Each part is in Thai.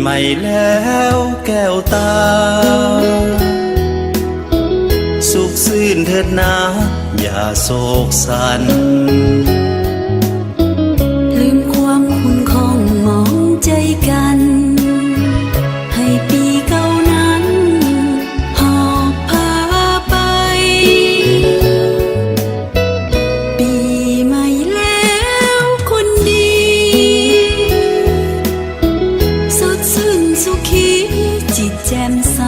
ม่แล้วแก้วตาสุขซื่นเถิดนาอย่าโศกสันลืมความคุ้นคองมองใจกันให้ปีเก่านั้นหอบพาไปปีใหม่แล้วคนดีสดชื่นสุขีจิตแจ่มใส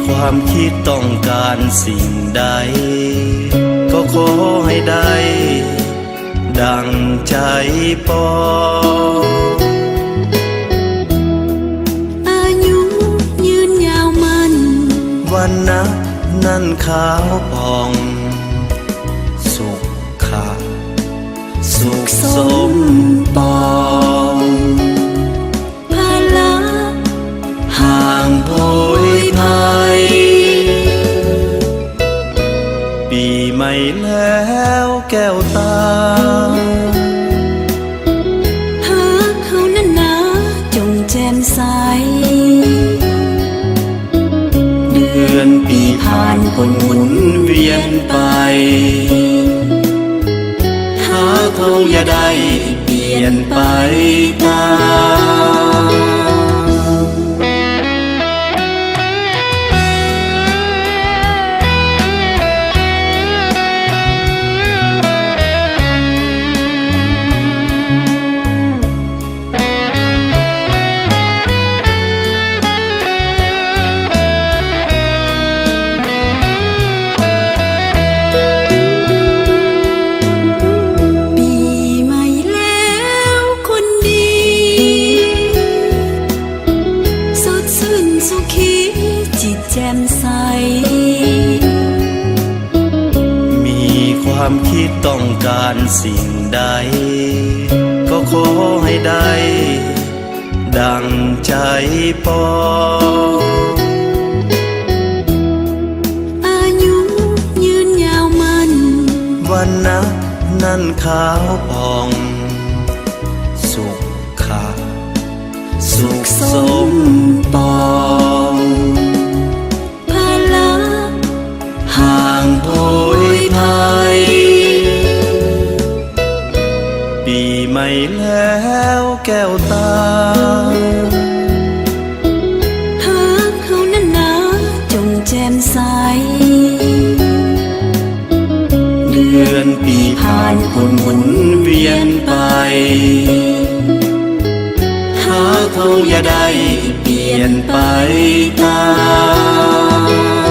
ความคิดต้องการสิ่งใดก็ขอให้ได้ดังใจปองอายุยืนยาวมันวันนะนั่นขาวผ่องสุขค่ะสุขสมปองภาระห่างโพยภัยปีใหม่แล้วแก้วตาหากเขานั้นนะจงแจ่มใสเดือนปีผ่านคนหมุนเวียนไปหาเขาอย่าได้เปลี่ยนไปตามแจ่มใสมีความคิดต้องการสิ่งใดก็ขอให้ได้ดังใจปองอายุยืนยาวมันวันนะนั่นขาวผ่องสุขค่ะสุขสมปองห่างโพยภัยปีใหม่แล้วแก้วตาหากเขานั้นนะจงแจ่มใสเดือนปีผ่านคนหมุนเวียนไปหาเขาอย่าได้เปลี่ยนไปตาม